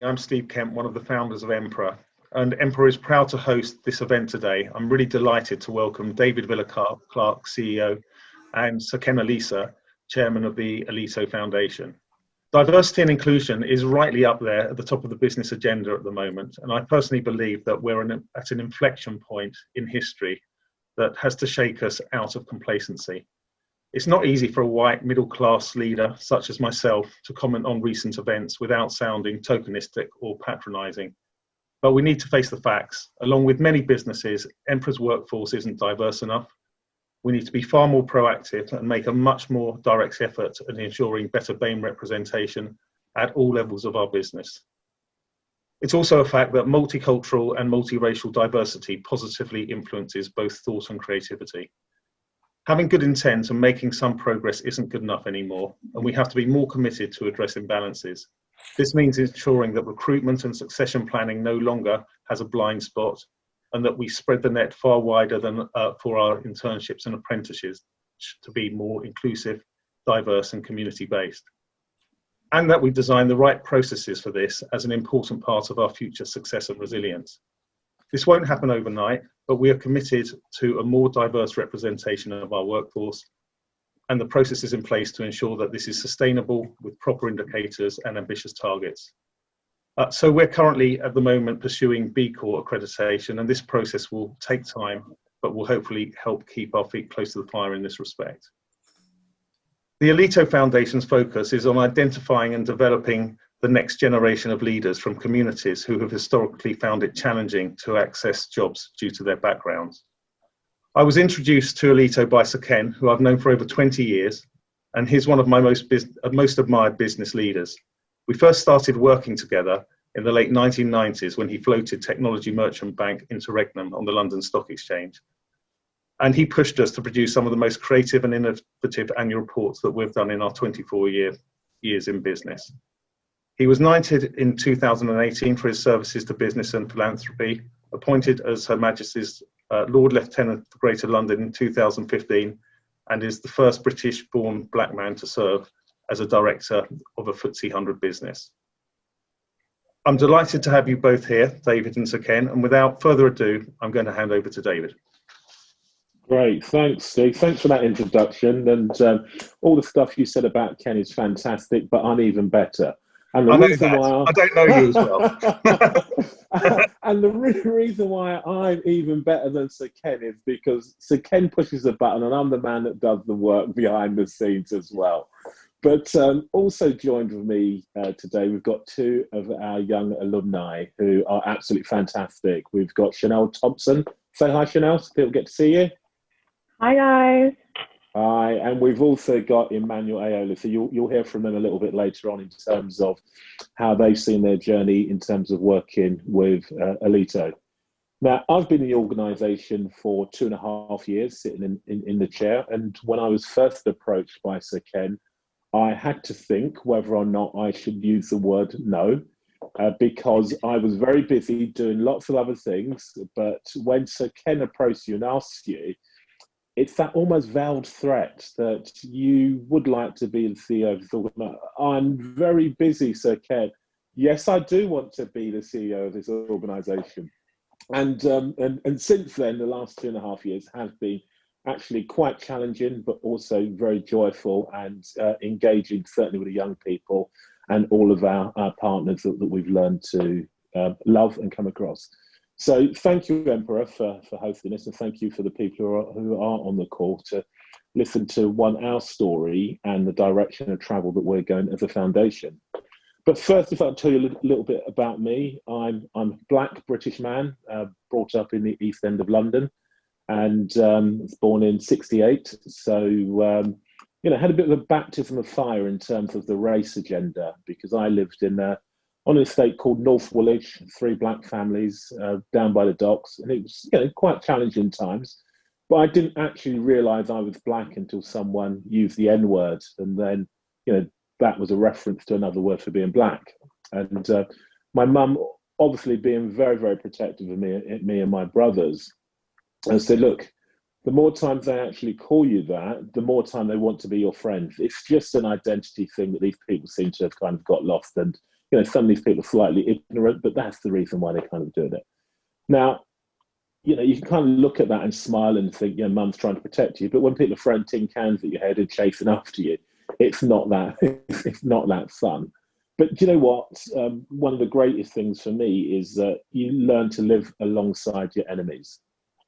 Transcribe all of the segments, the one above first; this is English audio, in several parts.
I'm Steve Kemp, one of the founders of Emperor, and Emperor is proud to host this event today. I'm really delighted to welcome David Villa-Clarke, CEO, and Sir Ken Olisa, Chairman of the Aleto Foundation. Diversity and inclusion is rightly up there at the top of the business agenda at the moment, and I personally believe that we're at an inflection point in history that has to shake us out of complacency. It's not easy for a white middle-class leader such as myself to comment on recent events without sounding tokenistic or patronising. But we need to face the facts. Along with many businesses, Emperor's workforce isn't diverse enough. We need to be far more proactive and make a much more direct effort at ensuring better BAME representation at all levels of our business. It's also a fact that multicultural and multiracial diversity positively influences both thought and creativity. Having good intent and making some progress isn't good enough anymore, and we have to be more committed to address imbalances. This means ensuring that recruitment and succession planning no longer has a blind spot, and that we spread the net far wider than for our internships and apprenticeships to be more inclusive, diverse and community-based. And that we design the right processes for this as an important part of our future success and resilience. This won't happen overnight, but we are committed to a more diverse representation of our workforce and the processes in place to ensure that this is sustainable with proper indicators and ambitious targets. So we're currently at the moment pursuing B Corp accreditation, and this process will take time, but will hopefully help keep our feet close to the fire in this respect. The Aleto Foundation's focus is on identifying and developing the next generation of leaders from communities who have historically found it challenging to access jobs due to their backgrounds. I was introduced to Aleto by Sir Ken, who I've known for over 20 years, and he's one of my most admired business leaders. We first started working together in the late 1990s when he floated Technology Merchant Bank Interregnum on the London Stock Exchange. And he pushed us to produce some of the most creative and innovative annual reports that we've done in our 24 years in business. He was knighted in 2018 for his services to business and philanthropy, appointed as Her Majesty's Lord Lieutenant for Greater London in 2015, and is the first British-born black man to serve as a director of a FTSE 100 business. I'm delighted to have you both here, David and Sir Ken, and without further ado, I'm going to hand over to David. Great, thanks, Steve. Thanks for that introduction, and all the stuff you said about Ken is fantastic, but I'm even better. And the reason why I don't know you as well. And the reason why I'm even better than Sir Ken is because Sir Ken pushes a button and I'm the man that does the work behind the scenes as well. But also joined with me today, we've got two of our young alumni who are absolutely fantastic. We've got Chanel Thompson. Say hi, Chanel, so people get to see you. Hi, guys. Hi, and we've also got Emmanuel Aola, so you'll hear from them a little bit later on in terms of how they've seen their journey in terms of working with Aleto. Now, I've been in the organisation for 2.5 years, sitting in the chair, and when I was first approached by Sir Ken, I had to think whether or not I should use the word no, because I was very busy doing lots of other things, but when Sir Ken approached you and asked you, it's that almost veiled threat that you would like to be the CEO of this organisation. I'm very busy, Sir Ken. Yes, I do want to be the CEO of this organisation. And since then, the last 2.5 years has been actually quite challenging, but also very joyful and engaging, certainly with the young people and all of our partners that we've learned to love and come across. So thank you, Emperor, for hosting this, and thank you for the people who are on the call to listen to our story and the direction of travel that we're going as a foundation. But first, if I tell you a little bit about me, I'm a black British man, brought up in the East End of London, and was born in '68. So, had a bit of a baptism of fire in terms of the race agenda, because I lived on an estate called North Woolwich, 3 black families down by the docks. And it was quite challenging times. But I didn't actually realise I was black until someone used the N-word. And then, that was a reference to another word for being black. And my mum, obviously being very, very protective of me and my brothers, and said, look, the more times they actually call you that, the more time they want to be your friend. It's just an identity thing that these people seem to have kind of got lost. And some of these people are slightly ignorant, but that's the reason why they're kind of doing it. Now, you can kind of look at that and smile and think, mum's trying to protect you. But when people are throwing tin cans at your head and chasing after you, it's not that it's not that fun. But do you know what? One of the greatest things for me is that you learn to live alongside your enemies.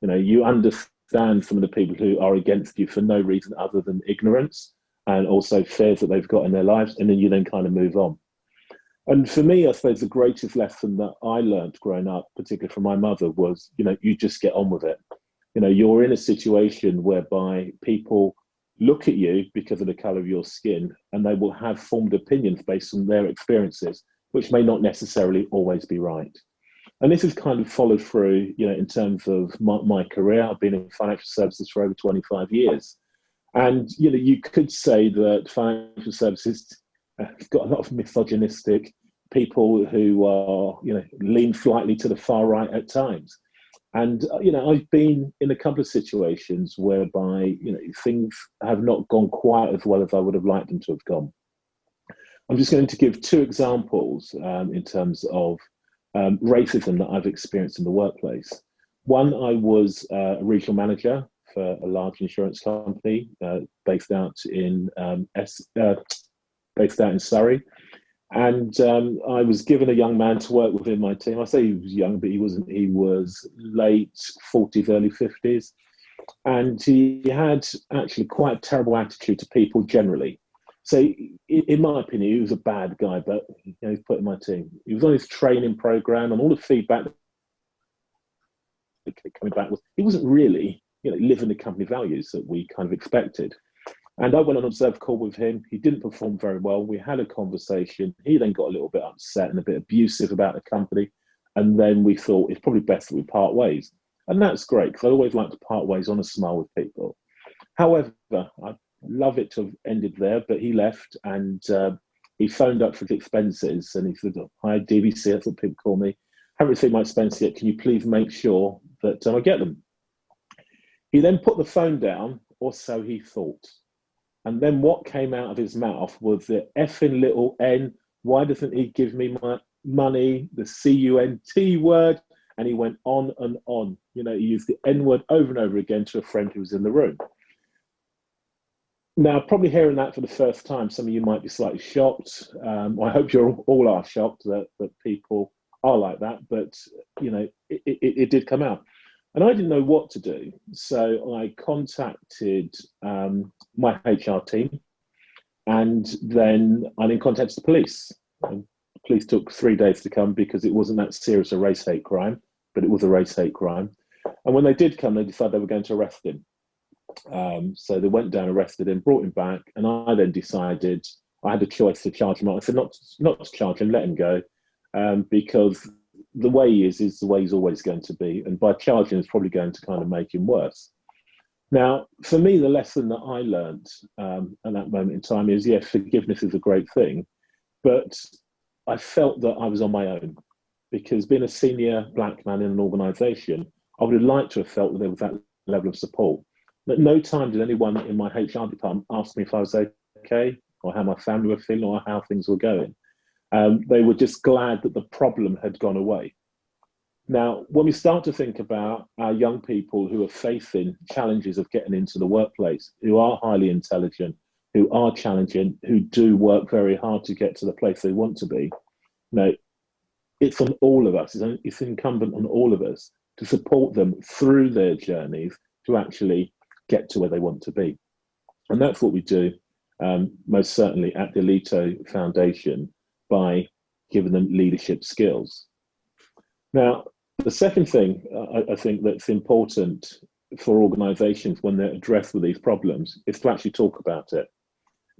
You understand some of the people who are against you for no reason other than ignorance and also fears that they've got in their lives, and then you then kind of move on. And for me, I suppose the greatest lesson that I learned growing up, particularly from my mother, was, you just get on with it. You're in a situation whereby people look at you because of the color of your skin, and they will have formed opinions based on their experiences, which may not necessarily always be right. And this has kind of followed through, in terms of my career. I've been in financial services for over 25 years. And, you could say that financial services have got a lot of misogynistic people who are, lean slightly to the far right at times. And, I've been in a couple of situations whereby, things have not gone quite as well as I would have liked them to have gone. I'm just going to give two examples in terms of racism that I've experienced in the workplace. One, I was a regional manager for a large insurance company based out in Surrey. And I was given a young man to work within my team. I say he was young, but he wasn't. He was late 40s, early 50s. And he had actually quite a terrible attitude to people generally. So in my opinion, he was a bad guy, but he's put in my team. He was on his training program, and all the feedback that kept coming back was he wasn't really living the company values that we kind of expected. And I went on an observe call with him. He didn't perform very well. We had a conversation. He then got a little bit upset and a bit abusive about the company. And then we thought it's probably best that we part ways. And that's great, because I always like to part ways on a smile with people. However, I'd love it to have ended there, but he left, and he phoned up for his expenses, and he said, "Hi, DVC, that's what people call me. Haven't received my expenses yet. Can you please make sure that I get them?" He then put the phone down, or so he thought. And then what came out of his mouth was the effing little N. Why doesn't he give me my money? The CUNT word. And he went on and on. He used the N word over and over again to a friend who was in the room. Now, probably hearing that for the first time, some of you might be slightly shocked. I hope you all are shocked that people are like that. But, it did come out. And I didn't know what to do. So I contacted my HR team, and then I then contacted the police. The police took 3 days to come because it wasn't that serious a race hate crime, but it was a race hate crime. And when they did come, they decided they were going to arrest him. So they went down, arrested him, brought him back, and I then decided I had a choice to charge him. I said not to charge him, let him go, because the way he is the way he's always going to be. And by charging, it's probably going to kind of make him worse. Now, for me, the lesson that I learned at that moment in time is, yes, forgiveness is a great thing, but I felt that I was on my own, because being a senior black man in an organisation, I would have liked to have felt that there was that level of support. But no time did anyone in my HR department ask me if I was okay, or how my family were feeling, or how things were going. They were just glad that the problem had gone away. Now, when we start to think about our young people who are facing challenges of getting into the workplace, who are highly intelligent, who are challenging, who do work very hard to get to the place they want to be, it's on all of us. It's incumbent on all of us to support them through their journeys to actually get to where they want to be. And that's what we do, most certainly at the Aleto Foundation, by giving them leadership skills. Now, the second thing I think that's important for organisations when they're addressed with these problems is to actually talk about it.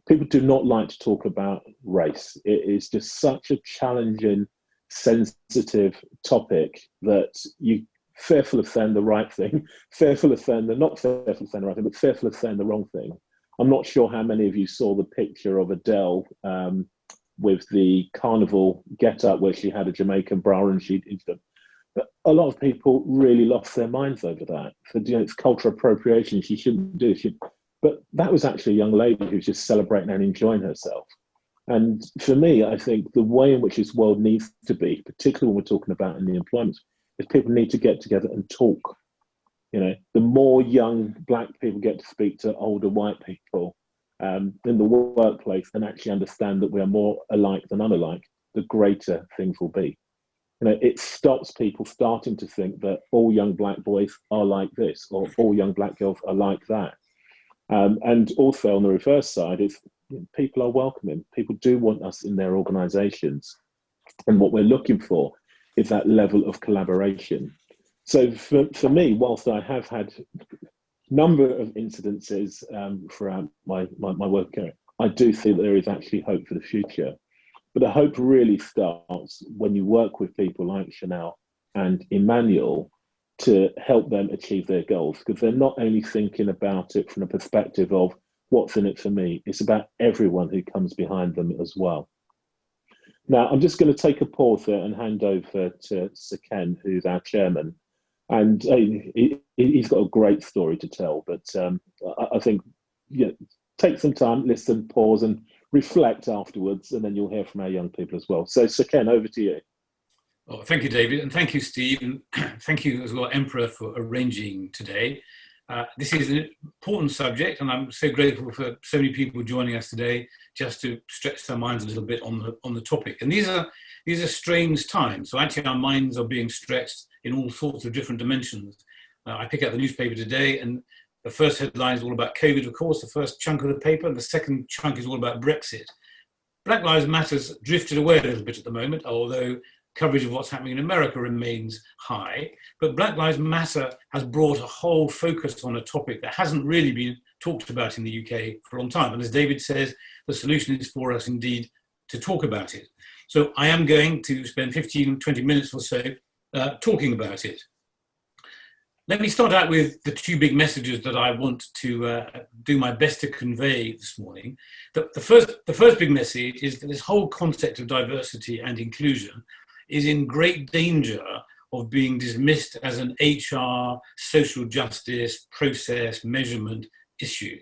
People do not like to talk about race. It is just such a challenging, sensitive topic that you fearful of saying the right thing, fearful of saying not fearful of saying the right thing, but fearful of saying the wrong thing. I'm not sure how many of you saw the picture of Adele with the carnival get-up where she had a Jamaican bra and she'd them. But a lot of people really lost their minds over that. So, it's cultural appropriation. She shouldn't do it. But that was actually a young lady who was just celebrating and enjoying herself. And for me, I think the way in which this world needs to be, particularly when we're talking about in the employment, is people need to get together and talk. You know, the more young black people get to speak to older white people in the workplace and actually understand that we are more alike than unalike, the greater things will be. You know, it stops people starting to think that all young black boys are like this or all young black girls are like that. And also on the reverse side, it's people are welcoming. People do want us in their organisations, and what we're looking for is that level of collaboration. So for me, whilst I have had a number of incidences throughout my work career, I do see that there is actually hope for the future. But the hope really starts when you work with people like Chanel and Emmanuel to help them achieve their goals, because they're not only thinking about it from a perspective of what's in it for me, it's about everyone who comes behind them as well. Now, I'm just going to take a pause there and hand over to Sir Ken, who's our chairman. And he's got a great story to tell, but I think take some time, listen, pause, and reflect afterwards, and then you'll hear from our young people as well. So, Sir Ken, over to you. Oh, thank you, David, and thank you, Steve, and thank you as well, Emperor, for arranging today. This is an important subject, and I'm so grateful for so many people joining us today just to stretch their minds a little bit on the topic. And these are strange times, so actually our minds are being stretched in all sorts of different dimensions. I pick up the newspaper today, and the first headline is all about COVID, of course, the first chunk of the paper, and the second chunk is all about Brexit. Black Lives Matter's drifted away a little bit at the moment, although coverage of what's happening in America remains high. But Black Lives Matter has brought a whole focus on a topic that hasn't really been talked about in the UK for a long time. And as David says, the solution is for us indeed to talk about it. So I am going to spend 15, 20 minutes or so talking about it. Let me start out with the two big messages that I want to do my best to convey this morning. The first big message is that this whole concept of diversity and inclusion is in great danger of being dismissed as an HR, social justice, process, measurement issue.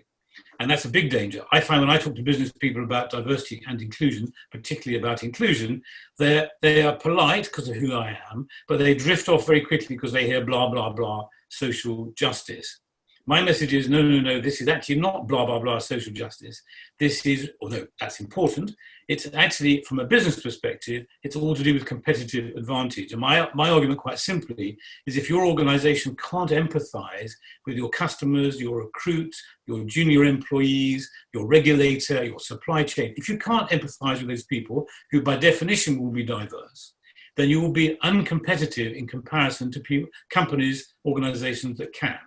And that's a big danger. I find when I talk to business people about diversity and inclusion, particularly about inclusion, they are polite because of who I am, but they drift off very quickly because they hear blah, blah, blah, social justice. My message is, no, this is actually not blah, blah, blah, social justice. This is, although that's important, it's actually, from a business perspective, it's all to do with competitive advantage. And my argument, quite simply, is if your organization can't empathize with your customers, your recruits, your junior employees, your regulator, your supply chain, if you can't empathize with those people, who by definition will be diverse, then you will be uncompetitive in comparison to people, companies, organizations that can.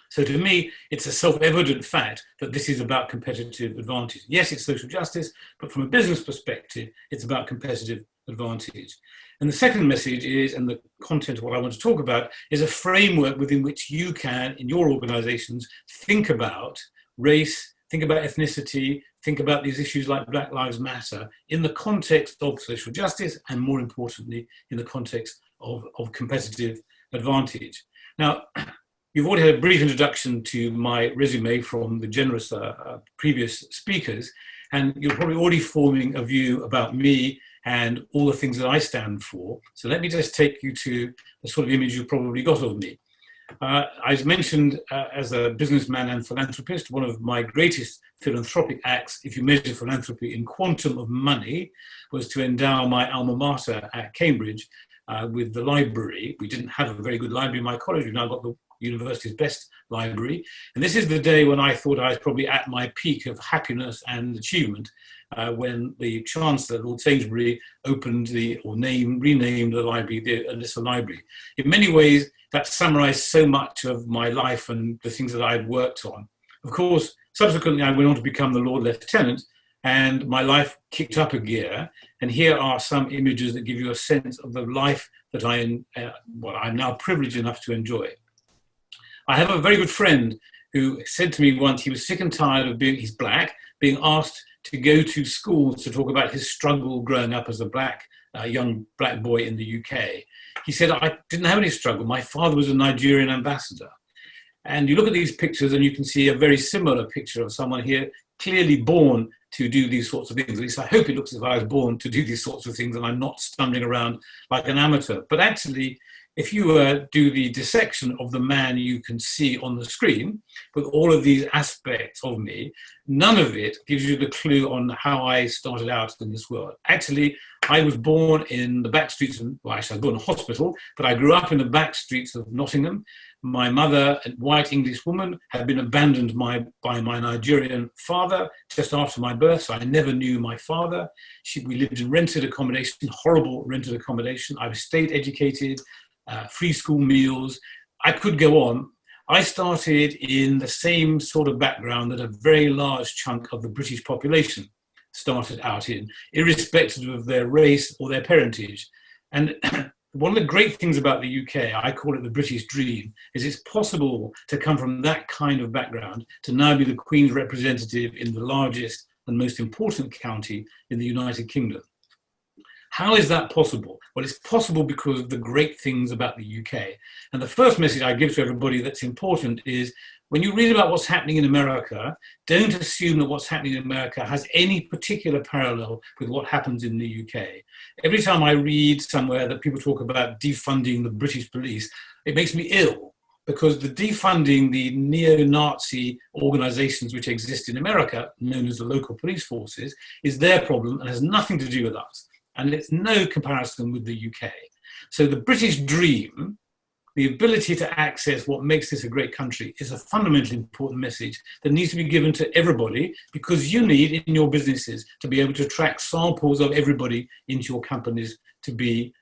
So to me, it's a self-evident fact that this is about competitive advantage. Yes, it's social justice, but from a business perspective, it's about competitive advantage. And the second message is, and the content of what I want to talk about, is a framework within which you can, in your organizations, think about race, think about ethnicity, think about these issues like Black Lives Matter in the context of social justice, and more importantly, in the context of competitive advantage. Now, you've already had a brief introduction to my resume from the generous previous speakers, and you're probably already forming a view about me and all the things that I stand for. So let me just take you to the sort of image you probably got of me. I was mentioned as a businessman and philanthropist. One of my greatest philanthropic acts, if you measure philanthropy in quantum of money, was to endow my alma mater at Cambridge with the library. We didn't have a very good library in my college. We've now got the university's best library. And this is the day when I thought I was probably at my peak of happiness and achievement, when the Chancellor, Lord Sainsbury, opened renamed the library the Olisa Library. In many ways, that summarized so much of my life and the things that I'd worked on. Of course, subsequently, I went on to become the Lord Lieutenant, and my life kicked up a gear. And here are some images that give you a sense of the life that I'm now privileged enough to enjoy. I have a very good friend who said to me once he was sick and tired of he's black, being asked to go to schools to talk about his struggle growing up as a young black boy in the UK. He said, I didn't have any struggle. My father was a Nigerian ambassador. And you look at these pictures and you can see a very similar picture of someone here, clearly born to do these sorts of things. At least I hope it looks as if I was born to do these sorts of things and I'm not stumbling around like an amateur. But actually, if you do the dissection of the man you can see on the screen, with all of these aspects of me, none of it gives you the clue on how I started out in this world. Actually, I was born in the back streets of, well, actually I was born in a hospital, but I grew up in the back streets of Nottingham. My mother, a white English woman, had been abandoned by my Nigerian father just after my birth, so I never knew my father. We lived in rented accommodation, horrible rented accommodation. I was state educated, free school meals. I could go on. I started in the same sort of background that a very large chunk of the British population started out in, irrespective of their race or their parentage. And one of the great things about the UK, I call it the British dream, is it's possible to come from that kind of background to now be the Queen's representative in the largest and most important county in the United Kingdom. How is that possible? Well, it's possible because of the great things about the UK. And the first message I give to everybody that's important is, when you read about what's happening in America, don't assume that what's happening in America has any particular parallel with what happens in the UK. Every time I read somewhere that people talk about defunding the British police, it makes me ill, because the defunding the neo-Nazi organizations which exist in America, known as the local police forces, is their problem and has nothing to do with us. And it's no comparison with the UK. So the British dream, the ability to access what makes this a great country, is a fundamentally important message that needs to be given to everybody, because you need in your businesses to be able to track samples of everybody into your companies to be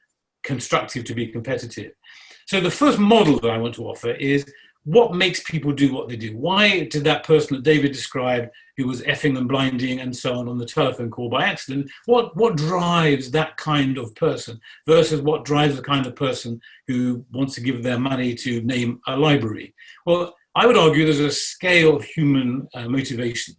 constructive, to be competitive. So the first model that I want to offer is, what makes people do what they do? Why did that person that David described, who was effing and blinding and so on the telephone call by accident, what drives that kind of person versus what drives the kind of person who wants to give their money to name a library? Well, I would argue there's a scale of human motivation.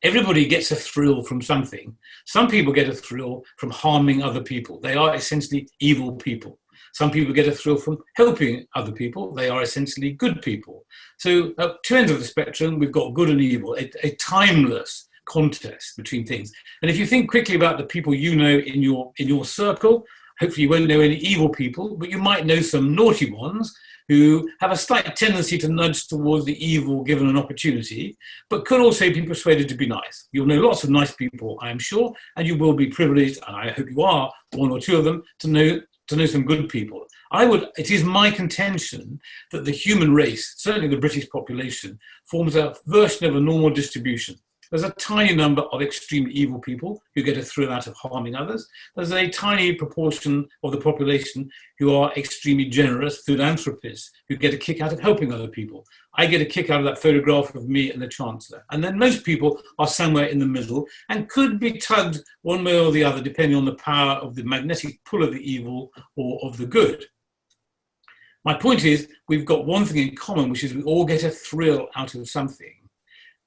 Everybody gets a thrill from something. Some people get a thrill from harming other people. They are essentially evil people. Some people get a thrill from helping other people. They are essentially good people. So at two ends of the spectrum, we've got good and evil, a timeless contest between things. And if you think quickly about the people you know in your circle, hopefully you won't know any evil people, but you might know some naughty ones who have a slight tendency to nudge towards the evil given an opportunity, but could also be persuaded to be nice. You'll know lots of nice people, I am sure, and you will be privileged, and I hope you are, one or two of them, to know some good people. It is my contention that the human race, certainly the British population, forms a version of a normal distribution. There's a tiny number of extremely evil people who get a thrill out of harming others. There's a tiny proportion of the population who are extremely generous philanthropists who get a kick out of helping other people. I get a kick out of that photograph of me and the Chancellor. And then most people are somewhere in the middle and could be tugged one way or the other, depending on the power of the magnetic pull of the evil or of the good. My point is, we've got one thing in common, which is we all get a thrill out of something.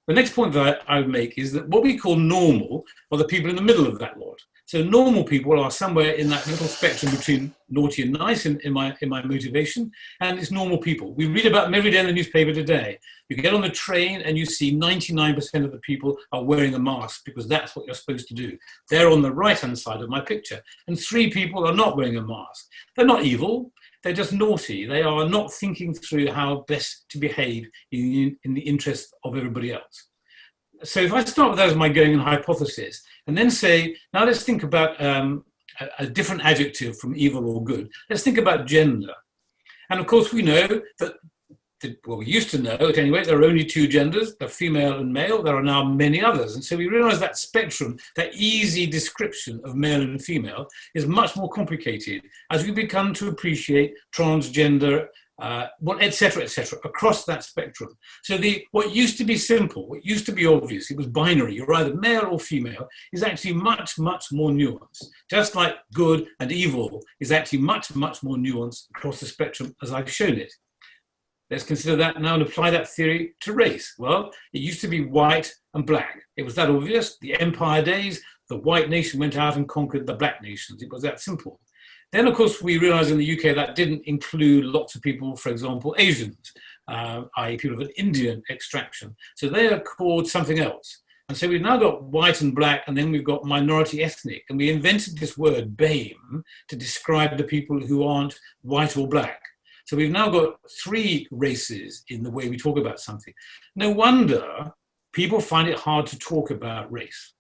The next point that I would make is that what we call normal are the people in the middle of that lot. So normal people are somewhere in that little spectrum between naughty and nice in my motivation, and it's normal people. We read about them every day in the newspaper today. You get on the train and you see 99% of the people are wearing a mask because that's what you're supposed to do. They're on the right-hand side of my picture, and 3 people are not wearing a mask. They're not evil. They're just naughty. They are not thinking through how best to behave in the interest of everybody else. So if I start with that as my going-in hypothesis, and then say, now let's think about a different adjective from evil or good. Let's think about gender. And of course we know that, well, we used to know at any rate, there are only 2 genders, the female and male. There are now many others. And so we realize that spectrum, that easy description of male and female, is much more complicated as we become to appreciate transgender, et cetera, across that spectrum. So what used to be simple, what used to be obvious, it was binary, you're either male or female, is actually much, much more nuanced. Just like good and evil is actually much, much more nuanced across the spectrum as I've shown it. Let's consider that now and apply that theory to race. Well, it used to be white and black. It was that obvious. The empire days, the white nation went out and conquered the black nations. It was that simple. Then, of course, we realized in the UK that didn't include lots of people, for example, Asians, i.e. people of an Indian extraction. So they are called something else. And so we've now got white and black, and then we've got minority ethnic. And we invented this word BAME to describe the people who aren't white or black. So we've now got 3 races in the way we talk about something. No wonder people find it hard to talk about race,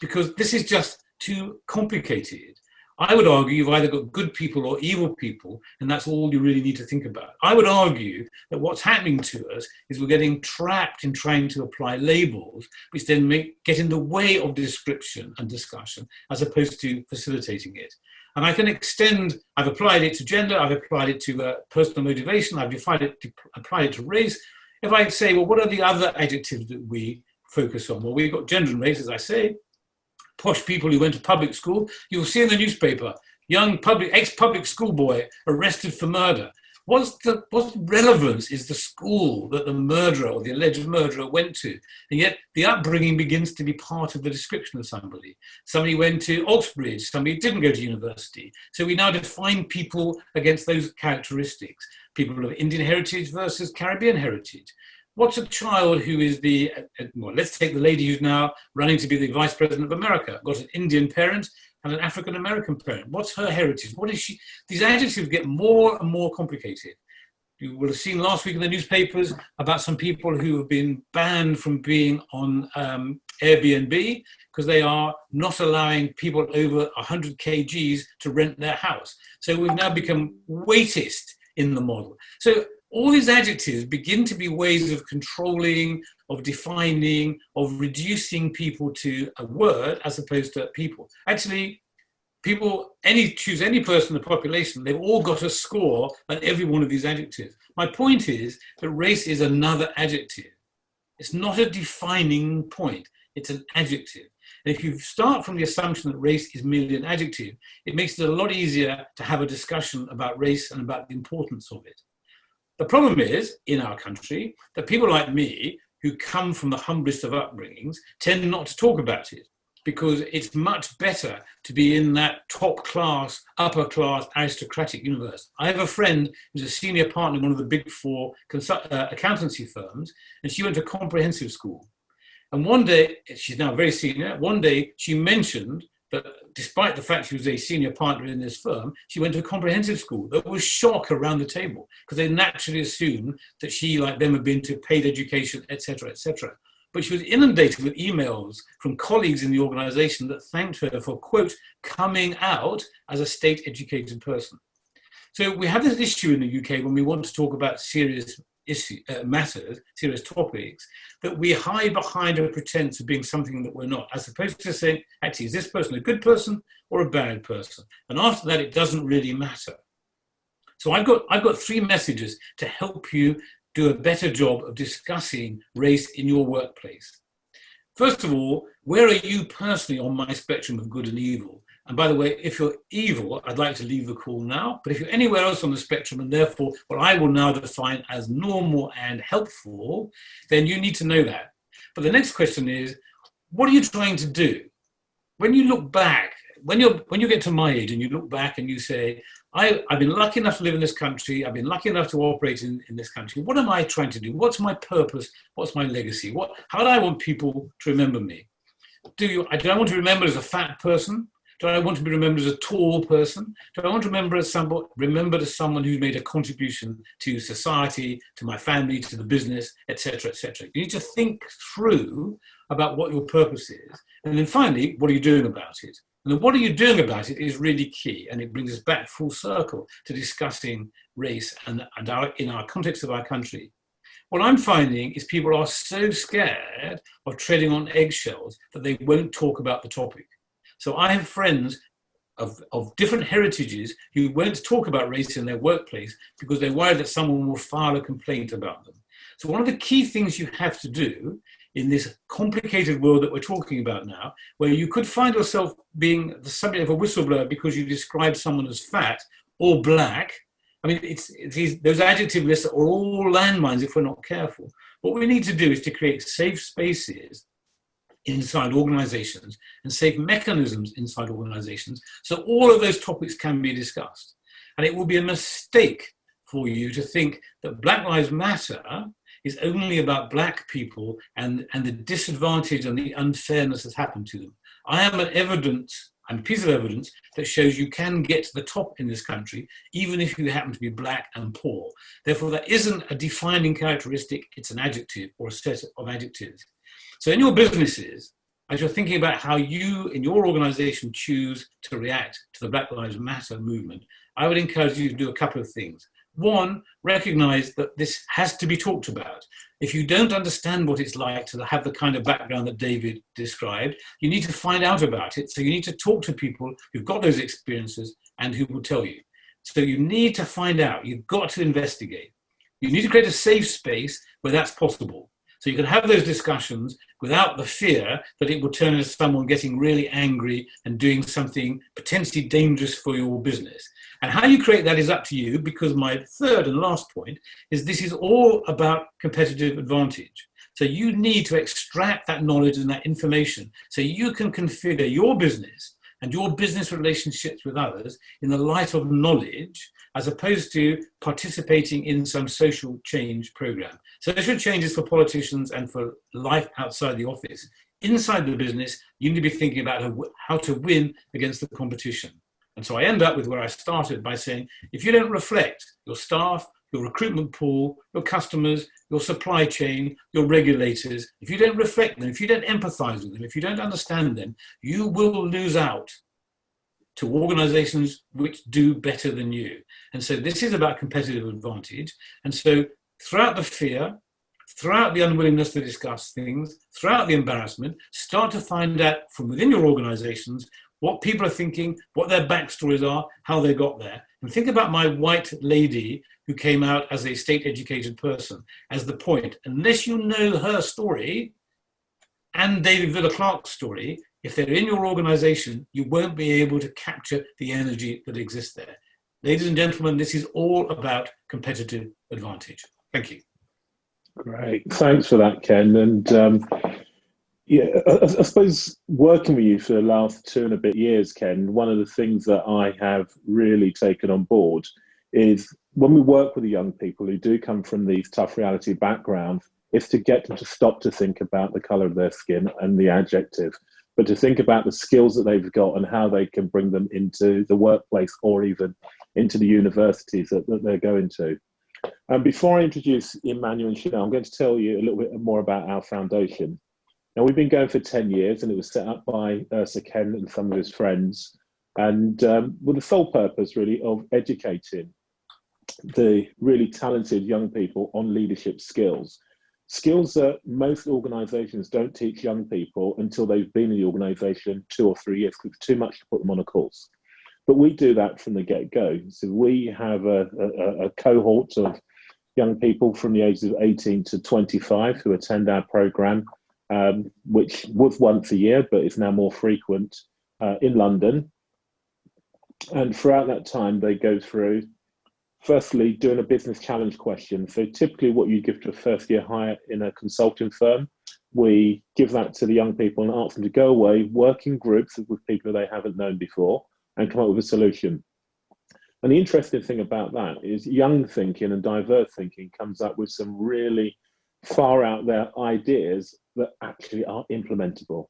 because this is just too complicated. I would argue you've either got good people or evil people, and that's all you really need to think about. I would argue that what's happening to us is we're getting trapped in trying to apply labels, which then get in the way of description and discussion, as opposed to facilitating it. And I can extend, I've applied it to gender, I've applied it to personal motivation, I've applied it to race. If I say, well, what are the other adjectives that we focus on? Well, we've got gender and race, as I say. Posh people who went to public school, you'll see in the newspaper, young ex-public school boy arrested for murder. What relevance is the school that the murderer or the alleged murderer went to? And yet the upbringing begins to be part of the description of somebody. Somebody went to Oxbridge, somebody didn't go to university. So we now define people against those characteristics. People of Indian heritage versus Caribbean heritage. What's a child who is well, let's take the lady who's now running to be the Vice President of America, got an Indian parent and an African-American parent. What's her heritage? What is she? These adjectives get more and more complicated. You will have seen last week in the newspapers about some people who have been banned from being on Airbnb because they are not allowing people over 100 kgs to rent their house. So we've now become weightist in the model. So all these adjectives begin to be ways of controlling, of defining, of reducing people to a word as opposed to people. Actually, people, choose any person in the population, they've all got a score on every one of these adjectives. My point is that race is another adjective. It's not a defining point, it's an adjective. And if you start from the assumption that race is merely an adjective, it makes it a lot easier to have a discussion about race and about the importance of it. The problem is, in our country, that people like me, who come from the humblest of upbringings, tend not to talk about it, because it's much better to be in that top class, upper class, aristocratic universe. I have a friend who's a senior partner in one of the big 4 accountancy firms, and she went to comprehensive school. And one day, she's now very senior, one day she mentioned that despite the fact she was a senior partner in this firm, she went to a comprehensive school. There was shock around the table because they naturally assumed that she, like them, had been to paid education, etc., etc. But she was inundated with emails from colleagues in the organization that thanked her for, quote, coming out as a state-educated person. So we have this issue in the UK when we want to talk about serious matters, serious topics, that we hide behind a pretense of being something that we're not, as opposed to saying, actually, is this person a good person or a bad person? And after that, it doesn't really matter. So I've got 3 messages to help you do a better job of discussing race in your workplace. First of all, where are you personally on my spectrum of good and evil? And by the way, if you're evil, I'd like to leave the call now. But if you're anywhere else on the spectrum, and therefore what I will now define as normal and helpful, then you need to know that. But the next question is, what are you trying to do? When you look back, when you get to my age and you look back and you say, I've been lucky enough to live in this country, I've been lucky enough to operate in this country, what am I trying to do? What's my purpose? What's my legacy? How do I want people to remember me? Do I want to be remembered as a fat person? Do I want to be remembered as a tall person? Do I want to be remembered as someone who's made a contribution to society, to my family, to the business, etc., etc.? You need to think through about what your purpose is. And then finally, what are you doing about it? And then what are you doing about it is really key. And it brings us back full circle to discussing race and in our context of our country. What I'm finding is people are so scared of treading on eggshells that they won't talk about the topic. So I have friends of different heritages who won't talk about race in their workplace because they're worried that someone will file a complaint about them. So one of the key things you have to do in this complicated world that we're talking about now, where you could find yourself being the subject of a whistleblower because you describe someone as fat or black. I mean, those adjective lists are all landmines if we're not careful. What we need to do is to create safe spaces inside organizations and safe mechanisms inside organizations so all of those topics can be discussed. And it will be a mistake for you to think that Black Lives Matter is only about black people and the disadvantage and the unfairness that's happened to them. I am a piece of evidence that shows you can get to the top in this country, even if you happen to be black and poor. Therefore, that isn't a defining characteristic, it's an adjective or a set of adjectives. So in your businesses, as you're thinking about how you in your organization choose to react to the Black Lives Matter movement, I would encourage you to do a couple of things. One, recognize that this has to be talked about. If you don't understand what it's like to have the kind of background that David described, you need to find out about it. So you need to talk to people who've got those experiences and who will tell you. So you need to find out, you've got to investigate. You need to create a safe space where that's possible. So you can have those discussions without the fear that it will turn into someone getting really angry and doing something potentially dangerous for your business. And how you create that is up to you, because my third and last point is this is all about competitive advantage. So you need to extract that knowledge and that information so you can configure your business and your business relationships with others in the light of knowledge, as opposed to participating in some social change program. Social change is for politicians and for life outside the office. Inside the business, you need to be thinking about how to win against the competition. And so I end up with where I started by saying, if you don't reflect your staff, your recruitment pool, your customers, your supply chain, your regulators, if you don't reflect them, if you don't empathize with them, if you don't understand them, you will lose out to organizations which do better than you. And so this is about competitive advantage. And so throughout the fear, throughout the unwillingness to discuss things, throughout the embarrassment, start to find out from within your organizations what people are thinking, what their backstories are, how they got there. And think about my white lady who came out as a state-educated person as the point. Unless you know her story and David Villa-Clarke's story, if they're in your organization, you won't be able to capture the energy that exists there. Ladies and gentlemen, this is all about competitive advantage. Thank you. Great, thanks for that, Ken. And yeah, I suppose working with you for the last 2 and a bit years, Ken, one of the things that I have really taken on board is when we work with the young people who do come from these tough reality backgrounds, is to get them to stop to think about the colour of their skin and the adjective, but to think about the skills that they've got and how they can bring them into the workplace or even into the universities that they're going to. And before I introduce Emmanuel and Chanel, I'm going to tell you a little bit more about our foundation. Now, we've been going for 10 years, and it was set up by Sir Ken and some of his friends, and with the sole purpose, really, of educating the really talented young people on leadership skills. Skills that most organisations don't teach young people until they've been in the organisation 2 or 3 years, because it's too much to put them on a course. But we do that from the get-go. So we have a cohort of young people from the ages of 18 to 25 who attend our programme, which was once a year, but is now more frequent in London. And throughout that time, they go through, firstly, doing a business challenge question. So typically what you give to a first-year hire in a consulting firm, we give that to the young people and ask them to go away, work in groups with people they haven't known before, and come up with a solution. And the interesting thing about that is young thinking and diverse thinking comes up with some really far out there ideas that actually are implementable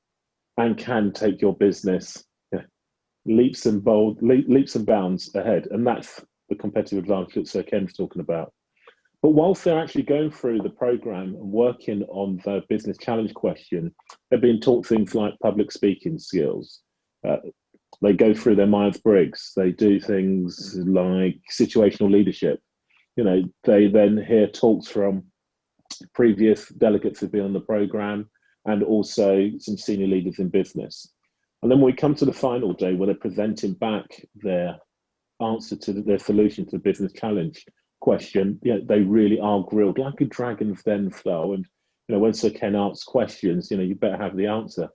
and can take your business leaps and bounds ahead. And that's the competitive advantage that Sir Ken's talking about. But whilst they're actually going through the program and working on the business challenge question, they're being taught things like public speaking skills. They go through their Myers-Briggs. They do things like situational leadership. You know, they then hear talks from previous delegates who've been on the program and also some senior leaders in business. And then when we come to the final day where they're presenting back their answer to their solution to the business challenge question, they really are grilled like a Dragon's Den style. And when Sir Ken asks questions, you better have the answer,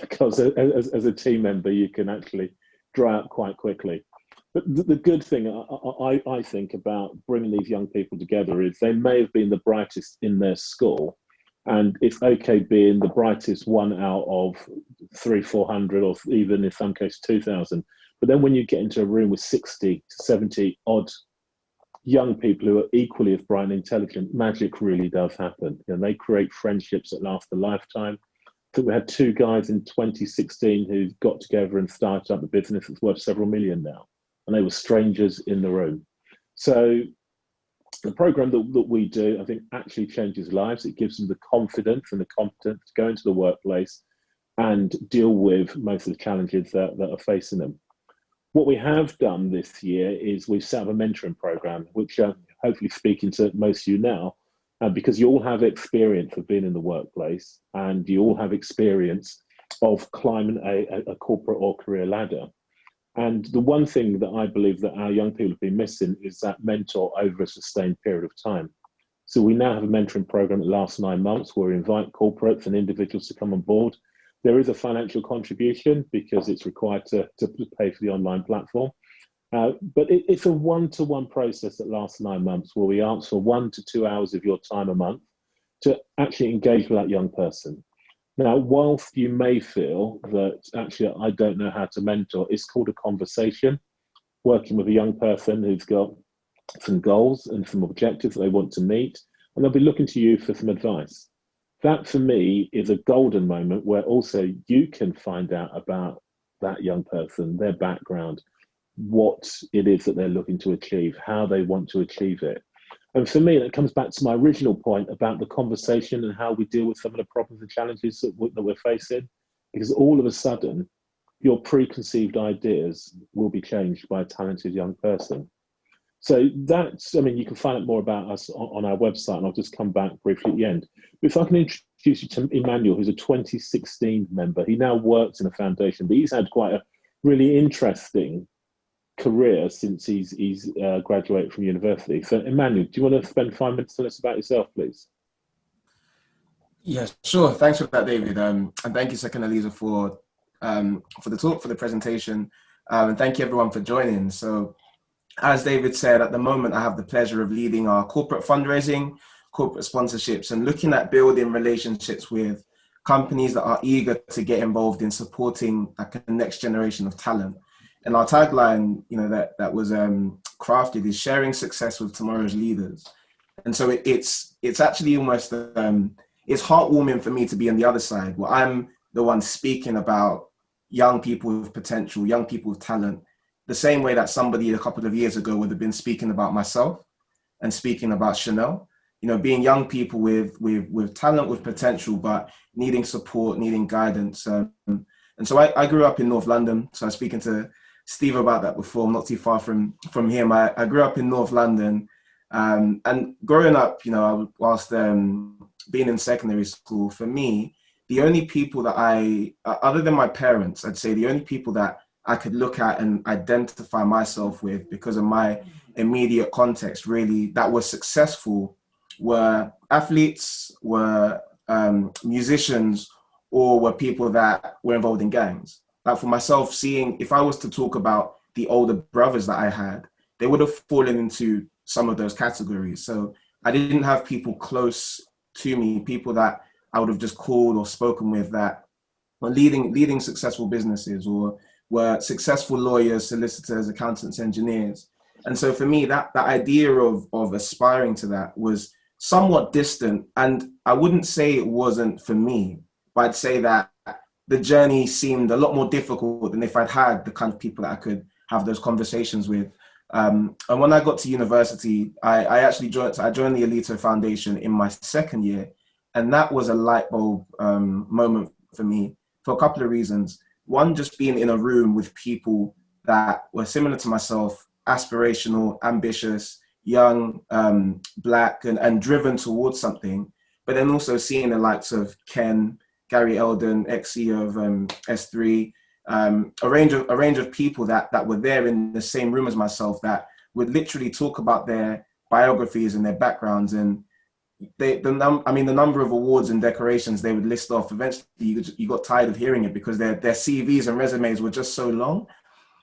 because as a team member, you can actually dry up quite quickly. But the good thing I think about bringing these young people together is they may have been the brightest in their school, and it's okay being the brightest one out of 300-400, or even in some cases 2,000. But then when you get into a room with 60 to 70 odd young people who are equally as bright and intelligent, magic really does happen. They create friendships that last a lifetime. I think we had two guys in 2016 who got together and started up a business that's worth several million now, and they were strangers in the room. So the program that we do, I think, actually changes lives. It gives them the confidence and the competence to go into the workplace and deal with most of the challenges that are facing them. What we have done this year is we've set up a mentoring program, which hopefully speaking to most of you now, because you all have experience of being in the workplace and you all have experience of climbing a corporate or career ladder. And the one thing that I believe that our young people have been missing is that mentor over a sustained period of time. So we now have a mentoring program that lasts 9 months where we invite corporates and individuals to come on board. There is a financial contribution because it's required to pay for the online platform. But it's a one-to-one process that lasts 9 months where we answer 1 to 2 hours of your time a month to actually engage with that young person. Now, whilst you may feel that actually I don't know how to mentor, it's called a conversation, working with a young person who's got some goals and some objectives that they want to meet, and they'll be looking to you for some advice. That for me is a golden moment where also you can find out about that young person, their background, what it is that they're looking to achieve, how they want to achieve it. And for me, that comes back to my original point about the conversation and how we deal with some of the problems and challenges that we're facing, because all of a sudden, your preconceived ideas will be changed by a talented young person. So that's, I mean, you can find out more about us on our website, and I'll just come back briefly at the end. But if I can introduce you to Emmanuel, who's a 2016 member. He now works in a foundation, but he's had quite a really interesting career since he's graduated from university. So Emmanuel, do you want to spend 5 minutes telling us about yourself, please? Yes, sure. Thanks for that, David. And thank you, Second Olisa, for the talk, for the presentation. And thank you everyone for joining. So as David said, at the moment, I have the pleasure of leading our corporate fundraising, corporate sponsorships, and looking at building relationships with companies that are eager to get involved in supporting the next generation of talent. And our tagline, that was crafted is sharing success with tomorrow's leaders. And so it's actually almost, it's heartwarming for me to be on the other side, where I'm the one speaking about young people with potential, young people with talent, the same way that somebody a couple of years ago would have been speaking about myself and speaking about Chanel, being young people with talent, with potential, but needing support, needing guidance. And so I grew up in North London. So I was speaking to Steve about that before. I'm not too far from him. I grew up in North London, and growing up, whilst being in secondary school, for me, the only people that other than my parents, I'd say the only people that I could look at and identify myself with because of my immediate context, really, that was successful, were athletes, were musicians, or were people that were involved in gangs. Like for myself, if I was to talk about the older brothers that I had, they would have fallen into some of those categories. So I didn't have people close to me, people that I would have just called or spoken with that were leading successful businesses or were successful lawyers, solicitors, accountants, engineers. And so for me, that idea of aspiring to that was somewhat distant. And I wouldn't say it wasn't for me, but I'd say that the journey seemed a lot more difficult than if I'd had the kind of people that I could have those conversations with. And when I got to university, I actually joined the Aleto Foundation in my second year. And that was a light bulb moment for me for a couple of reasons. One, just being in a room with people that were similar to myself, aspirational, ambitious, young, Black, and driven towards something. But then also seeing the likes of Ken, Gary Eldon, ex-CEO of S3, a range of people that were there in the same room as myself that would literally talk about their biographies and their backgrounds. And the number of awards and decorations they would list off, eventually you got tired of hearing it because their CVs and resumes were just so long.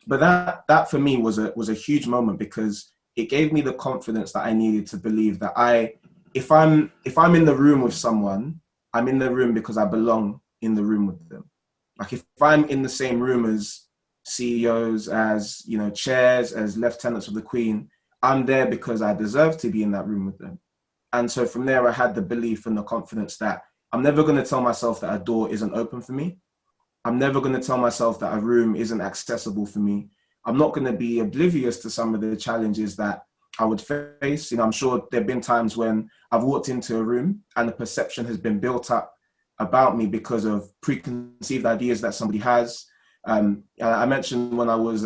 But that for me was a huge moment because it gave me the confidence that I needed to believe that if I'm in the room with someone, I'm in the room because I belong in the room with them. Like if I'm in the same room as CEOs, as chairs, as lieutenants of the Queen, I'm there because I deserve to be in that room with them. And so from there, I had the belief and the confidence that I'm never going to tell myself that a door isn't open for me. I'm never going to tell myself that a room isn't accessible for me. I'm not going to be oblivious to some of the challenges that I would face. I'm sure there have been times when I've walked into a room and the perception has been built up about me because of preconceived ideas that somebody has. I mentioned when I was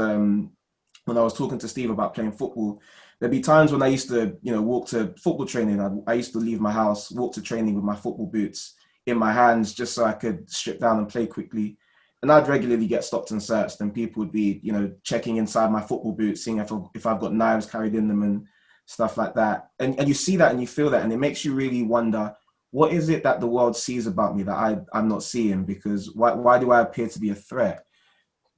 talking to Steve about playing football, there'd be times when I used to, walk to football training. I used to leave my house, walk to training with my football boots in my hands, just so I could strip down and play quickly. And I'd regularly get stopped and searched, and people would be, checking inside my football boots, seeing if I've got knives carried in them and stuff like that. And you see that and you feel that, and it makes you really wonder, what is it that the world sees about me that I'm not seeing? Because why do I appear to be a threat?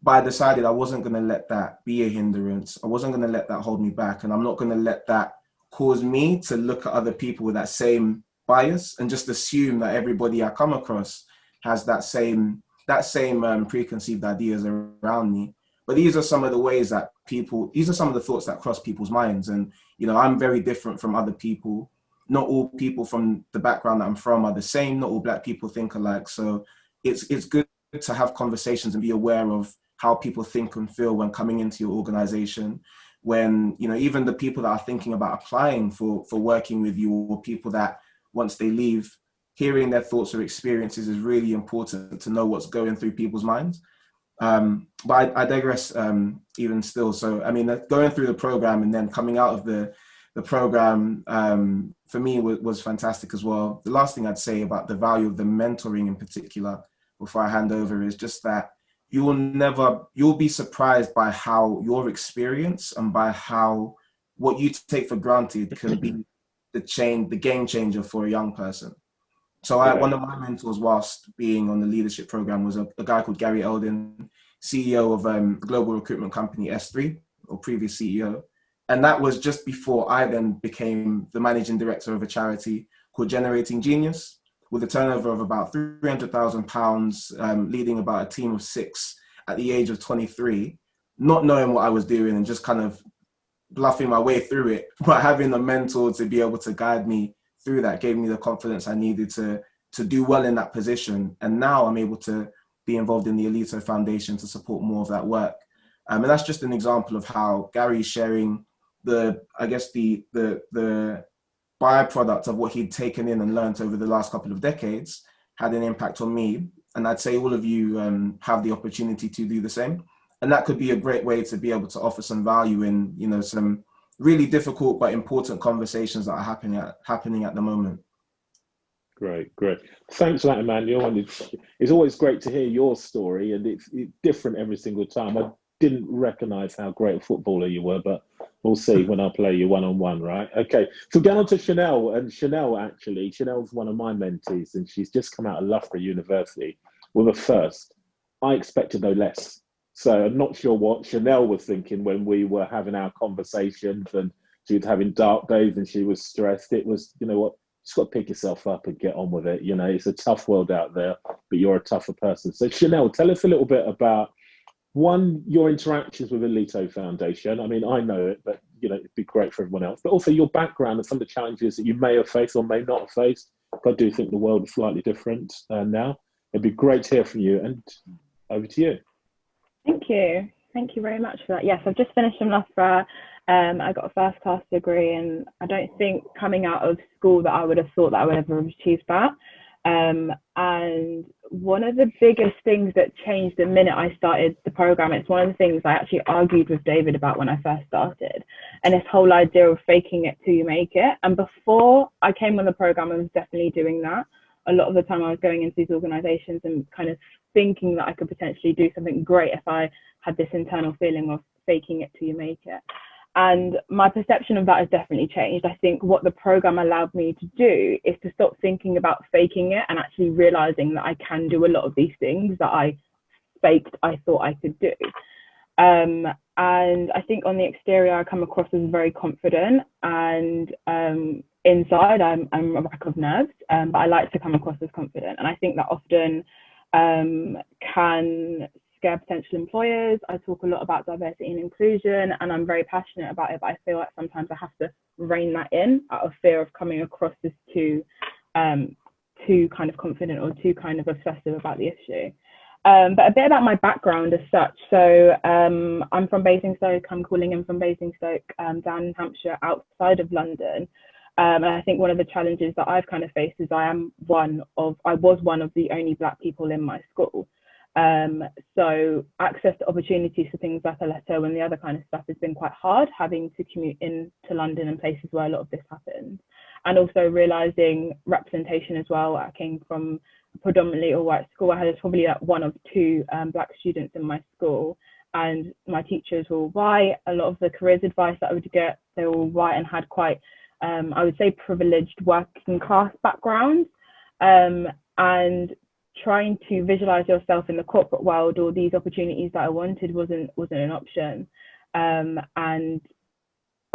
But I decided I wasn't going to let that be a hindrance. I wasn't going to let that hold me back. And I'm not going to let that cause me to look at other people with that same bias and just assume that everybody I come across has that same preconceived ideas around me. But these are some of the ways that these are some of the thoughts that cross people's minds. And, I'm very different from other people. Not all people from the background that I'm from are the same. Not all Black people think alike. So it's good to have conversations and be aware of how people think and feel when coming into your organization, when, even the people that are thinking about applying for working with you, or people that once they leave, hearing their thoughts or experiences is really important to know what's going through people's minds. But I digress even still. So, going through the program and then coming out of the program, for me was fantastic as well. The last thing I'd say about the value of the mentoring in particular, before I hand over, is just that you'll be surprised by how your experience and by how what you take for granted can be the game changer for a young person. So one of my mentors whilst being on the leadership program was a guy called Gary Eldon, CEO of the global recruitment company S3, or previous CEO. And that was just before I then became the managing director of a charity called Generating Genius, with a turnover of about £300,000, leading about a team of 6 at the age of 23, not knowing what I was doing and just kind of bluffing my way through it. But having a mentor to be able to guide me through that gave me the confidence I needed to do well in that position. And now I'm able to be involved in the Aleto Foundation to support more of that work. And that's just an example of how Gary's sharing the byproduct of what he'd taken in and learned over the last couple of decades had an impact on me. And I'd say all of you have the opportunity to do the same. And that could be a great way to be able to offer some value in, some really difficult but important conversations that are happening at the moment. Great. Thanks for that, Emmanuel. And it's always great to hear your story, and it's different every single time. I didn't recognise how great a footballer you were, but we'll see when I play you one-on-one, right? Okay, so down on to Chanel. And Chanel's one of my mentees, and she's just come out of Loughborough University with a first. I expected no less. So I'm not sure what Chanel was thinking when we were having our conversations, and she was having dark days and she was stressed. It was, you know what, just got to pick yourself up and get on with it. It's a tough world out there, but you're a tougher person. So Chanel, tell us a little bit about, one, your interactions with Aleto Foundation. I know it, but it'd be great for everyone else. But also your background and some of the challenges that you may have faced or may not have faced. I do think the world is slightly different now. It'd be great to hear from you. And over to you. Thank you. Thank you very much for that. Yes, I've just finished in Loughborough. I got a first class degree, and I don't think coming out of school that I would have thought that I would ever have achieved that. And one of the biggest things that changed the minute I started the program, it's one of the things I actually argued with David about when I first started, and this whole idea of faking it till you make it. And before I came on the program, I was definitely doing that. A lot of the time I was going into these organizations and kind of thinking that I could potentially do something great if I had this internal feeling of faking it till you make it. And my perception of that has definitely changed. I think what the program allowed me to do is to stop thinking about faking it and actually realizing that I can do a lot of these things that I thought I could do. And I think on the exterior, I come across as very confident, and inside I'm a rack of nerves, but I like to come across as confident. And I think that often can scare potential employers. I talk a lot about diversity and inclusion, and I'm very passionate about it, but I feel like sometimes I have to rein that in out of fear of coming across as too kind of confident or too kind of obsessive about the issue. But a bit about my background as such. So I'm from Basingstoke. I'm calling in from Basingstoke, down in Hampshire, outside of London. And I think one of the challenges that I've kind of faced is I was one of the only Black people in my school. So access to opportunities for things like Aleto and the other kind of stuff has been quite hard, having to commute into London and places where a lot of this happens. And also realizing representation as well. I came from a predominantly all white school. I had probably like one of two Black students in my school, and my teachers were all white. A lot of the careers advice that I would get, they were all white and had quite, I would say, privileged working class backgrounds. And trying to visualize yourself in the corporate world or these opportunities that I wanted wasn't an option. And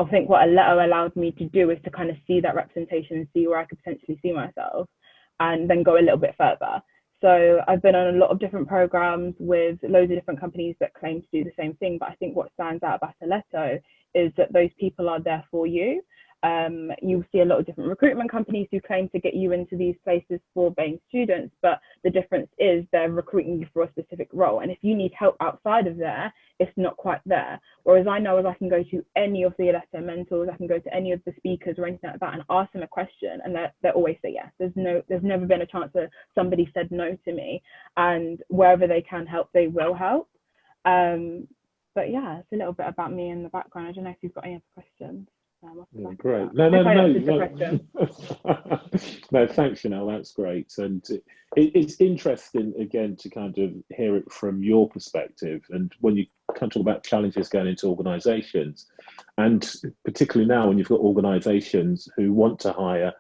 I think what Aleto allowed me to do is to kind of see that representation and see where I could potentially see myself, and then go a little bit further. So I've been on a lot of different programs with loads of different companies that claim to do the same thing. But I think what stands out about Aleto is that those people are there for you. You'll see a lot of different recruitment companies who claim to get you into these places for BAME students, but the difference is they're recruiting you for a specific role. And if you need help outside of there, it's not quite there. Whereas I know, as I can go to any of the Aleto mentors, I can go to any of the speakers or anything like that and ask them a question, and they always say yes. There's never been a chance that somebody said no to me, and wherever they can help, they will help. But yeah, it's a little bit about me in the background. I don't know if you've got any other questions. Yeah, great. No, thanks, Chanel. That's great. And it's interesting, again, to kind of hear it from your perspective. And when you kind of talk about challenges going into organisations, and particularly now when you've got organisations who want to hire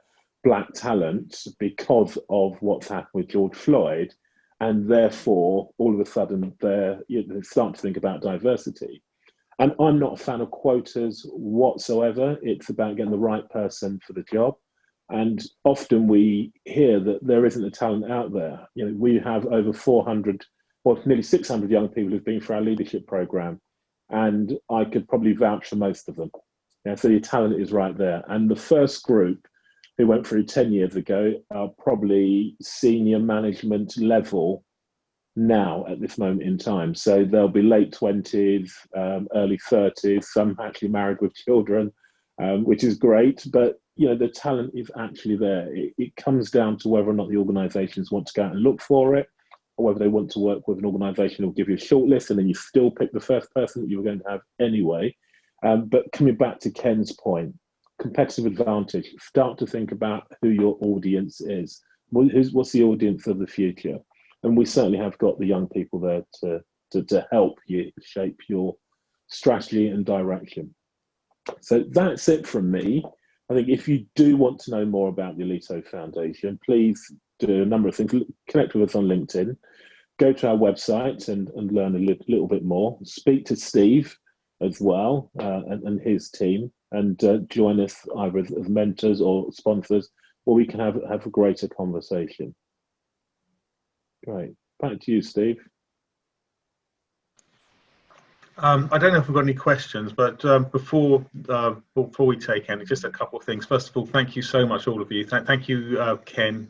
Black talent because of what's happened with George Floyd, and therefore all of a sudden they start to think about diversity. And I'm not a fan of quotas whatsoever. It's about getting the right person for the job. And often we hear that there isn't the talent out there. You know, we have over 400, well, nearly 600 young people who've been for our leadership program. And I could probably vouch for most of them. Yeah, so your talent is right there. And the first group who went through 10 years ago are probably senior management level now at this moment in time. So they'll be late 20s, early 30s, some actually married with children, which is great. But you know, the talent is actually there. It comes down to whether or not the organisations want to go out and look for it, or whether they want to work with an organisation who will give you a short list and then you still pick the first person that you were going to have anyway. But coming back to Ken's point, competitive advantage, start to think about who your audience is. What's the audience of the future? And we certainly have got the young people there to help you shape your strategy and direction. So that's it from me. I think if you do want to know more about the Aleto Foundation, please do a number of things. Connect with us on LinkedIn, go to our website and learn a little bit more. Speak to Steve as well and his team, and join us either as mentors or sponsors, or we can have a greater conversation. Great. Back to you, Steve. I don't know if we've got any questions, but before we take any, just a couple of things. First of all, thank you so much, all of you. Thank you, Ken.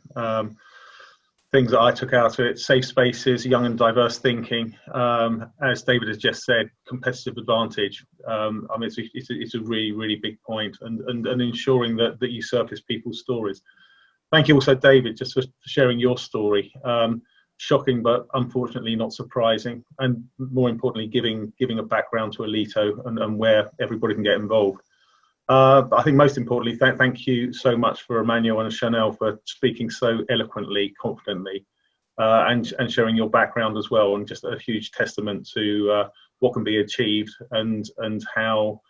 Things that I took out of it: safe spaces, young and diverse thinking. As David has just said, competitive advantage. I mean, it's a really, really big point, and ensuring that you surface people's stories. Thank you also, David, just for sharing your story. Shocking, but unfortunately not surprising, and more importantly, giving a background to Aleto and where everybody can get involved. But I think most importantly, thank you so much for Emmanuel and Chanel for speaking so eloquently, confidently, and sharing your background as well, and just a huge testament to what can be achieved and how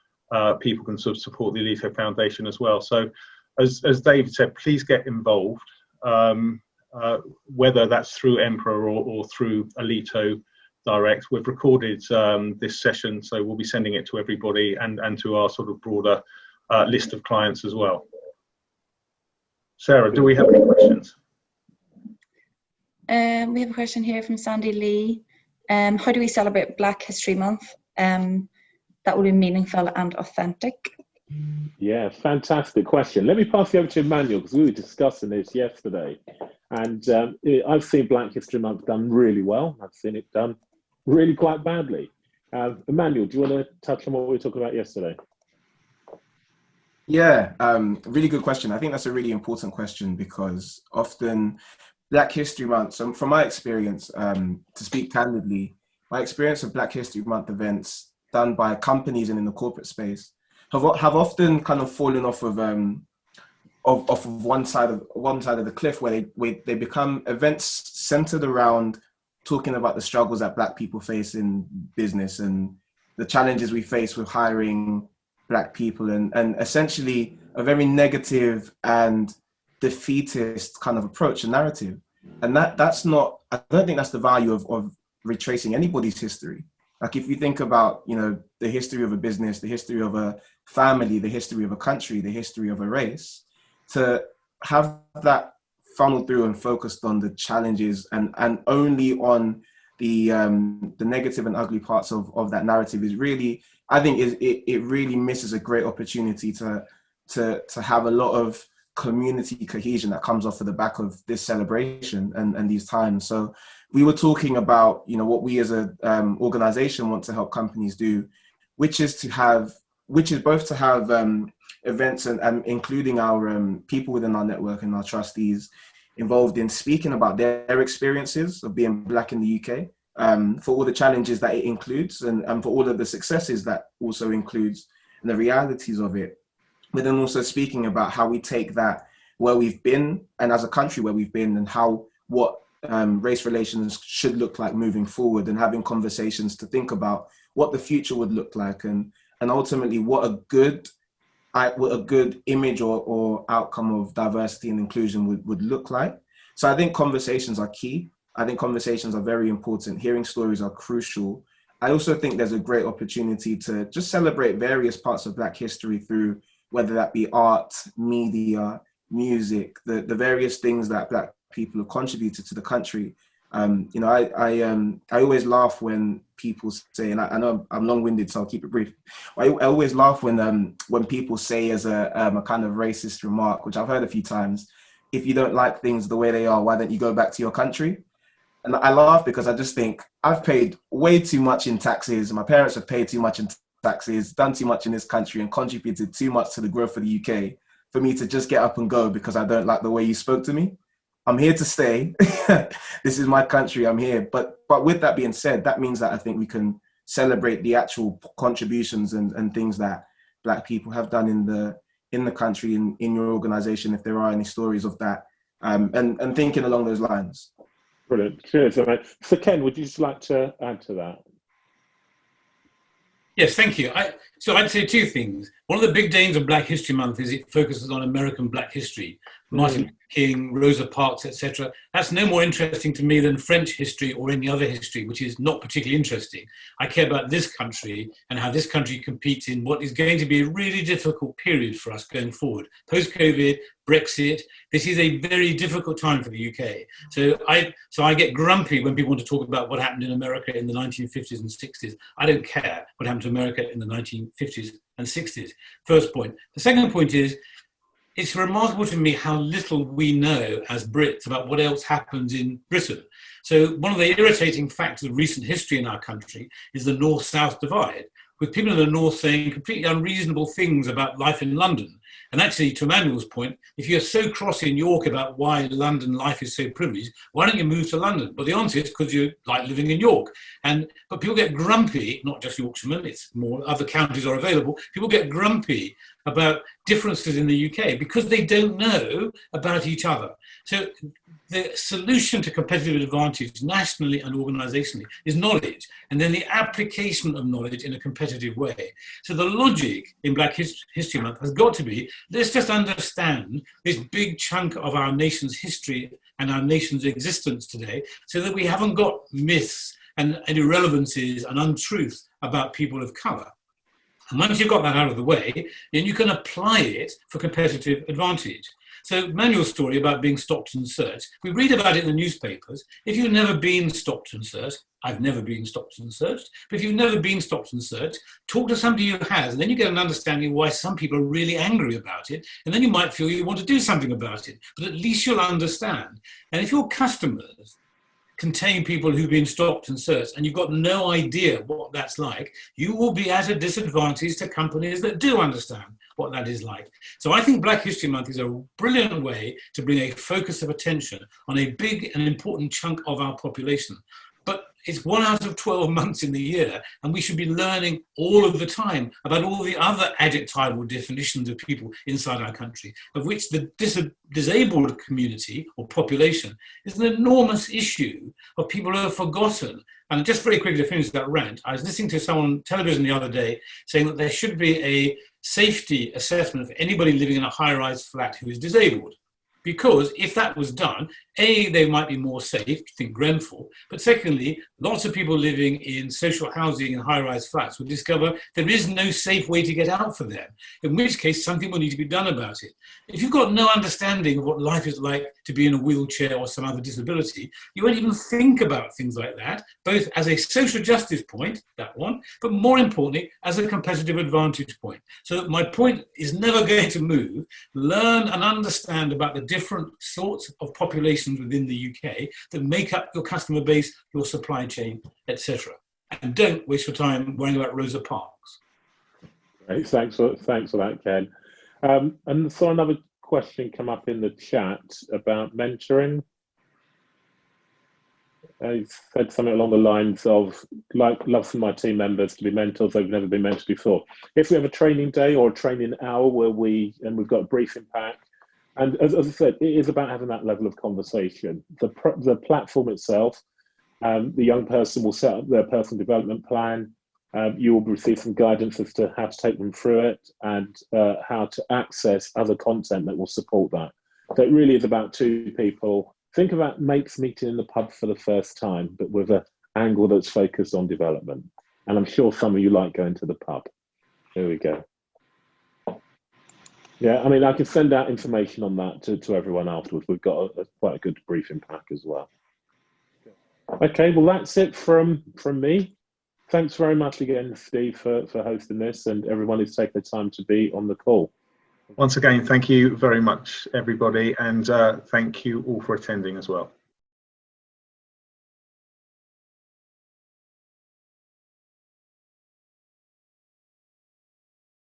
people can sort of support the Aleto Foundation as well. So, as David said, please get involved. Whether that's through Emperor or through Aleto Direct. We've recorded this session, so we'll be sending it to everybody and to our sort of broader list of clients as well. Sarah, do we have any questions? We have a question here from Sandy Lee. how do we celebrate Black History Month that will be meaningful and authentic? Yeah, fantastic question. Let me pass you over to Emmanuel, because we were discussing this yesterday. And I've seen Black History Month done really well. I've seen it done really quite badly. Emmanuel, do you want to touch on what we were talking about yesterday? Yeah, really good question. I think that's a really important question, because often Black History Month, so from my experience, to speak candidly, my experience of Black History Month events done by companies and in the corporate space have often kind of fallen off of one side of the cliff, where they become events centered around talking about the struggles that Black people face in business and the challenges we face with hiring Black people, and essentially a very negative and defeatist kind of approach and narrative. And that's not, I don't think that's the value of retracing anybody's history. Like, if you think about, the history of a business, the history of a family, the history of a country, the history of a race, to have that funneled through and focused on the challenges and only on the negative and ugly parts of that narrative is really, I think it really misses a great opportunity to have a lot of community cohesion that comes off of the back of this celebration and these times. So we were talking about, what we as a organization want to help companies do, which is both to have events and including our people within our network and our trustees involved in speaking about their experiences of being Black in the UK, for all the challenges that it includes and for all of the successes that also includes, and the realities of it. But then also speaking about how we take that where we've been, and as a country where we've been, and what race relations should look like moving forward, and having conversations to think about what the future would look like, and ultimately what a good image or outcome of diversity and inclusion would look like. So I think conversations are key. I think conversations are very important. Hearing stories are crucial. I also think there's a great opportunity to just celebrate various parts of Black history through, whether that be art, media, music, the various things that Black people have contributed to the country. I always laugh when people say, and I know I'm long-winded, so I'll keep it brief. I always laugh when people say as a kind of racist remark, which I've heard a few times, if you don't like things the way they are, why don't you go back to your country? And I laugh because I just think I've paid way too much in taxes. My parents have paid too much in taxes, done too much in this country, and contributed too much to the growth of the UK for me to just get up and go because I don't like the way you spoke to me. I'm here to stay. This is my country. I'm here. But with that being said, that means that I think we can celebrate the actual contributions and things that Black people have done in the country, in your organization, if there are any stories of that, and thinking along those lines. Brilliant. Cheers. So Ken, would you just like to add to that? Yes, thank you. So I'd say two things. One of the big dangers of Black History Month is it focuses on American Black history. Martin Luther King, Rosa Parks, etc. That's no more interesting to me than French history or any other history, which is not particularly interesting. I care about this country and how this country competes in what is going to be a really difficult period for us going forward. Post-COVID, Brexit, this is a very difficult time for the UK. So I get grumpy when people want to talk about what happened in America in the 1950s and 60s. I don't care what happened to America in the 1950s and 60s. First point. The second point is, it's remarkable to me how little we know as Brits about what else happens in Britain. So one of the irritating factors of recent history in our country is the North-South divide, with people in the North saying completely unreasonable things about life in London. And actually, to Emmanuel's point, if you're so cross in York about why London life is so privileged, why don't you move to London? Well, the answer is because you like living in York. But people get grumpy, not just Yorkshiremen, it's more other counties are available. People get grumpy about differences in the UK because they don't know about each other. So the solution to competitive advantage nationally and organisationally is knowledge, and then the application of knowledge in a competitive way. So the logic in Black History Month has got to be, let's just understand this big chunk of our nation's history and our nation's existence today, so that we haven't got myths and irrelevancies and untruths about people of colour. And once you've got that out of the way, then you can apply it for competitive advantage. So manual story about being stopped and searched. We read about it in the newspapers. If you've never been stopped and searched, I've never been stopped and searched, but if you've never been stopped and searched, talk to somebody who has, and then you get an understanding why some people are really angry about it, and then you might feel you want to do something about it, but at least you'll understand. And if your customers contain people who've been stopped and searched and you've got no idea what that's like, you will be at a disadvantage to companies that do understand what that is like. So I think Black History Month is a brilliant way to bring a focus of attention on a big and important chunk of our population. But it's 1 out of 12 months in the year, and we should be learning all of the time about all the other adjectival definitions of people inside our country, of which the disabled community or population is an enormous issue of people who are forgotten. And just very quickly to finish that rant, I was listening to someone on television the other day saying that there should be a safety assessment for anybody living in a high-rise flat who is disabled. Because if that was done, A, they might be more safe, think Grenfell, but secondly, lots of people living in social housing and high-rise flats will discover there is no safe way to get out for them, in which case something will need to be done about it. If you've got no understanding of what life is like to be in a wheelchair or some other disability, you won't even think about things like that, both as a social justice point, that one, but more importantly, as a competitive advantage point. So my point is never going to move. Learn and understand about the different sorts of populations within the UK that make up your customer base, your supply chain, etc. And don't waste your time worrying about Rosa Parks. Great, thanks for that, Ken. And saw another question come up in the chat about mentoring. I said something along the lines of, like, love for my team members to be mentors they've never been mentored before. If we have a training day or a training hour where we've got a briefing pack, and as I said, it is about having that level of conversation. The platform itself, the young person will set up their personal development plan. You will receive some guidance as to how to take them through it and how to access other content that will support that. So it really is about two people. Think about mates meeting in the pub for the first time, but with an angle that's focused on development. And I'm sure some of you like going to the pub. There we go. Yeah, I mean, I can send out information on that to everyone afterwards. We've got quite a good briefing pack as well. Okay, well, that's it from me. Thanks very much again, Steve, for hosting this, and everyone who's taken the time to be on the call. Once again, thank you very much, everybody, and thank you all for attending as well.